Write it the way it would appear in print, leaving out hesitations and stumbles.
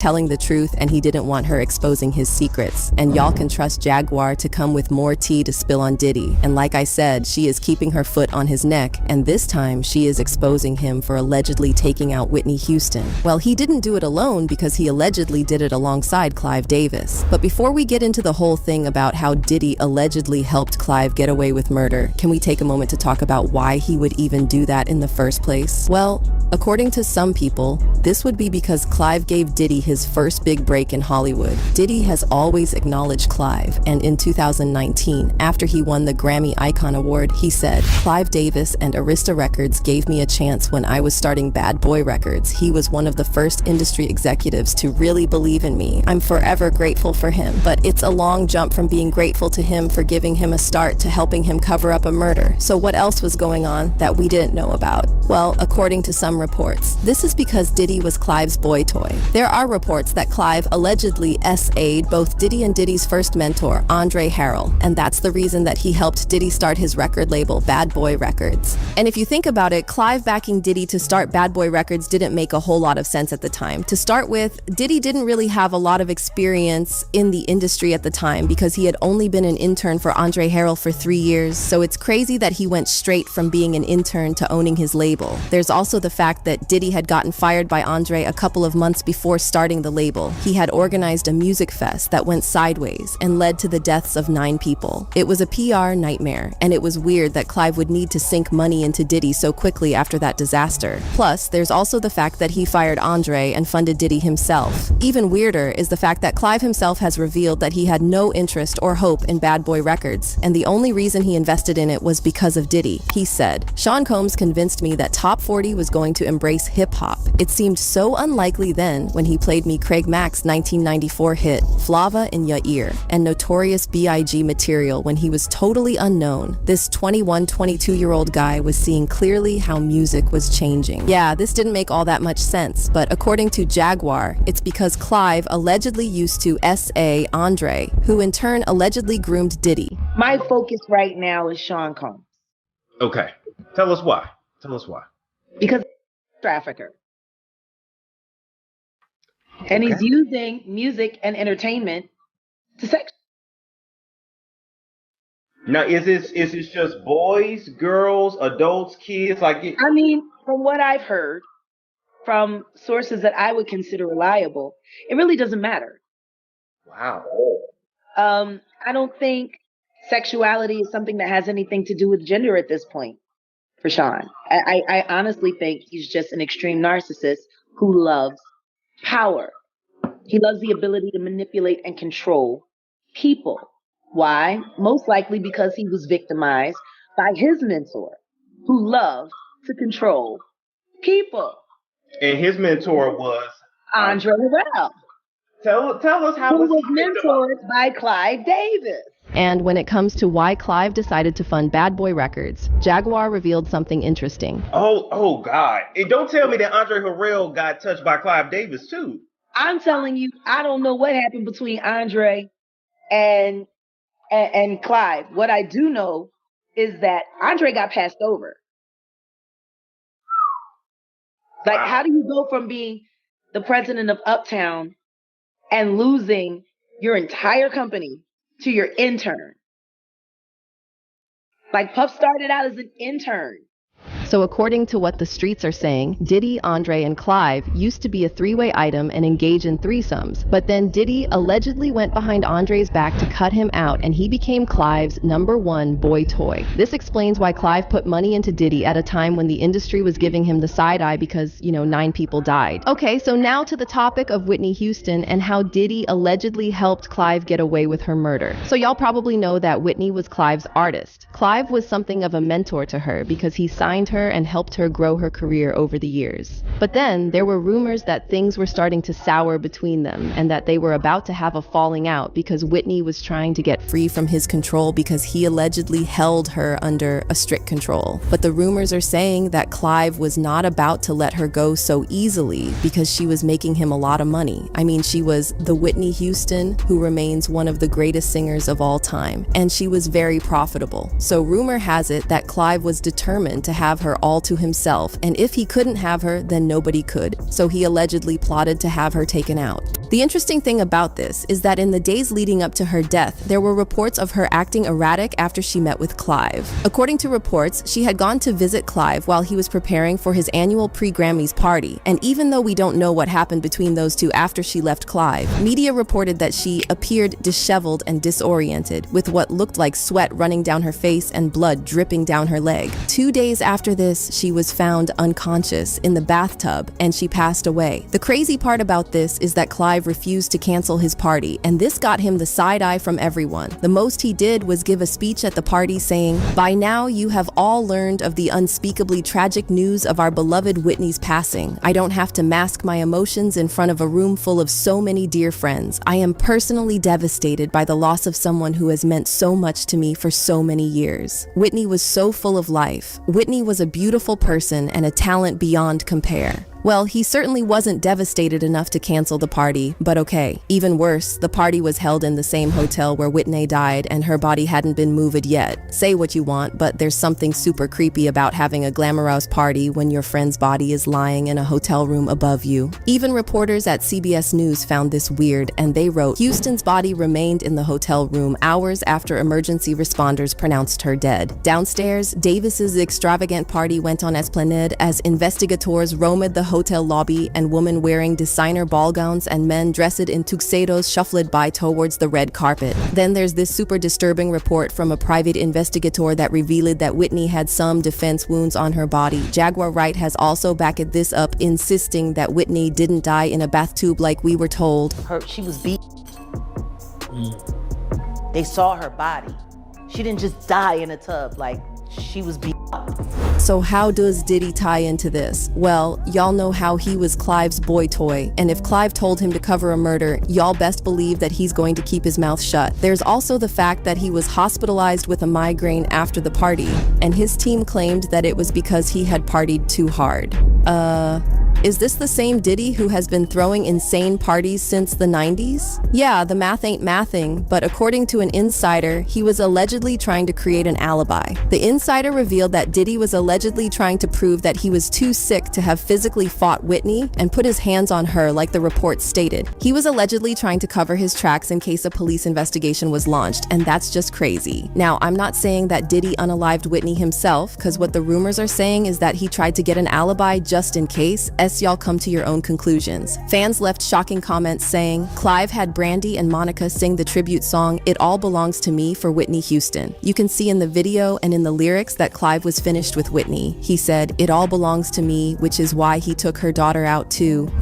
telling the truth and he didn't want her exposing his secrets. And y'all can trust Jaguar to come with more tea to spill on Diddy. And like I said, she is keeping her foot on his neck, and this time she is exposing him for allegedly taking out Whitney Houston. Well, he didn't do it alone because he allegedly did it alongside Clive Davis. But before we get into the whole thing about how Diddy allegedly helped Clive get away with murder, can we take a moment to talk about why he would even do that in the first place? Well, according to some people, this would be because Clive gave Diddy his first big break in Hollywood. Diddy has always acknowledged Clive, and in 2019, after he won the Grammy Icon Award, he said, "Clive Davis and Arista Records gave me a chance when I was starting Bad Boy Records. He was one of the first industry executives to really believe in me. I'm forever grateful for him." But it's a long jump from being grateful to him for giving him a start to helping him cover up a murder. So what else was going on that we didn't know about? Well, according to some reports, this is because Diddy was Clive's boy toy. There are reports that Clive allegedly SA'd both Diddy and Diddy's first mentor, Andre Harrell, and that's the reason that he helped Diddy start his record label, Bad Boy Records. And if you think about it, Clive backing Diddy to start Bad Boy Records didn't make a whole lot of sense at the time. To start with, Diddy didn't really have a lot of experience in the industry at the time because he had only been an intern for Andre Harrell for 3 years, so it's crazy that he went straight from being an intern to owning his label. There's also the fact that Diddy had gotten fired by Andre a couple of months before starting the label. He had organized a music fest that went sideways and led to the deaths of 9 people. It was a PR nightmare, and it was weird that Clive would need to sink money into Diddy so quickly after that disaster. Plus, there's also the fact that he fired Andre and funded Diddy himself. Even weirder is the fact that Clive himself has revealed that he had no interest or hope in Bad Boy Records, and the only reason he invested in it was because of Diddy. He said, "Sean Combs convinced me that Top 40 was going to embrace hip-hop. It seemed so unlikely then when he played me Craig Mack's 1994 hit, Flava in Ya Ear, and Notorious B.I.G. material when he was totally unknown. This 21, 22-year-old guy was seeing clearly how music was changing." Yeah, this didn't make all that much sense, but according to Jaguar, it's because Clive allegedly used to SA Andre, who in turn allegedly groomed Diddy. My focus right now is Sean Combs. Okay. Tell us why. Tell us why. Because trafficker. And he's using music and entertainment to sex. Now, is this just boys, girls, adults, kids? I mean, from what I've heard from sources that I would consider reliable, it really doesn't matter. Wow. I don't think sexuality is something that has anything to do with gender at this point for Sean. I honestly think he's just an extreme narcissist who loves power. He loves the ability to manipulate and control people. Why? Most likely because he was victimized by his mentor, who loved to control people. And his mentor was Andre Harrell. Tell us how who was mentored by Clive Davis. And when it comes to why Clive decided to fund Bad Boy Records, Jaguar revealed something interesting. Oh God. And don't tell me that Andre Harrell got touched by Clive Davis too. I'm telling you, I don't know what happened between Andre and Clive. What I do know is that Andre got passed over. Like, Wow. How do you go from being the president of Uptown and losing your entire company to your intern? Like, Puff started out as an intern. So according to what the streets are saying, Diddy, Andre, and Clive used to be a three-way item and engage in threesomes. But then Diddy allegedly went behind Andre's back to cut him out, and he became Clive's #1 boy toy. This explains why Clive put money into Diddy at a time when the industry was giving him the side eye because, 9 people died. Okay, so now to the topic of Whitney Houston and how Diddy allegedly helped Clive get away with her murder. So y'all probably know that Whitney was Clive's artist. Clive was something of a mentor to her because he signed her and helped her grow her career over the years. But then there were rumors that things were starting to sour between them and that they were about to have a falling out because Whitney was trying to get free from his control because he allegedly held her under a strict control. But the rumors are saying that Clive was not about to let her go so easily because she was making him a lot of money. I mean, she was the Whitney Houston who remains one of the greatest singers of all time, and she was very profitable. So rumor has it that Clive was determined to have her her all to himself, and if he couldn't have her, then nobody could. So he allegedly plotted to have her taken out. The interesting thing about this is that in the days leading up to her death, there were reports of her acting erratic after she met with Clive. According to reports, she had gone to visit Clive while he was preparing for his annual pre-Grammys party, and even though we don't know what happened between those two after she left Clive, media reported that she appeared disheveled and disoriented, with what looked like sweat running down her face and blood dripping down her leg. 2 days after this, she was found unconscious in the bathtub, and she passed away. The crazy part about this is that Clive refused to cancel his party, and this got him the side eye from everyone. The most he did was give a speech at the party saying, "By now you have all learned of the unspeakably tragic news of our beloved Whitney's passing. I don't have to mask my emotions in front of a room full of so many dear friends. I am personally devastated by the loss of someone who has meant so much to me for so many years. Whitney was so full of life. Whitney was a beautiful person and a talent beyond compare." Well, he certainly wasn't devastated enough to cancel the party, but okay. Even worse, the party was held in the same hotel where Whitney died and her body hadn't been moved yet. Say what you want, but there's something super creepy about having a glamorous party when your friend's body is lying in a hotel room above you. Even reporters at CBS News found this weird, and they wrote, "Houston's body remained in the hotel room hours after emergency responders pronounced her dead. Downstairs, Davis's extravagant party went on Esplanade as investigators roamed the hotel lobby, and women wearing designer ball gowns and men dressed in tuxedos shuffled by towards the red carpet." Then there's this super disturbing report from a private investigator that revealed that Whitney had some defense wounds on her body. Jaguar has also backed this up, insisting that Whitney didn't die in a bathtub like we were told. She was beat. They saw her body. She didn't just die in a tub, like she was beat up. So how does Diddy tie into this? Well, y'all know how he was Clive's boy toy, and if Clive told him to cover a murder, y'all best believe that he's going to keep his mouth shut. There's also the fact that he was hospitalized with a migraine after the party, and his team claimed that it was because he had partied too hard. Is this the same Diddy who has been throwing insane parties since the 90s? Yeah, the math ain't mathing, but according to an insider, he was allegedly trying to create an alibi. The insider revealed that Diddy was allegedly trying to prove that he was too sick to have physically fought Whitney and put his hands on her like the report stated. He was allegedly trying to cover his tracks in case a police investigation was launched, and that's just crazy. Now, I'm not saying that Diddy unalived Whitney himself, because what the rumors are saying is that he tried to get an alibi just in case. Y'all come to your own conclusions. Fans left shocking comments saying, Clive had Brandy and Monica sing the tribute song "It All Belongs to Me" for Whitney Houston. You can see in the video and in the lyrics that Clive was finished with Whitney. He said, "It all belongs to me," which is why he took her daughter out too.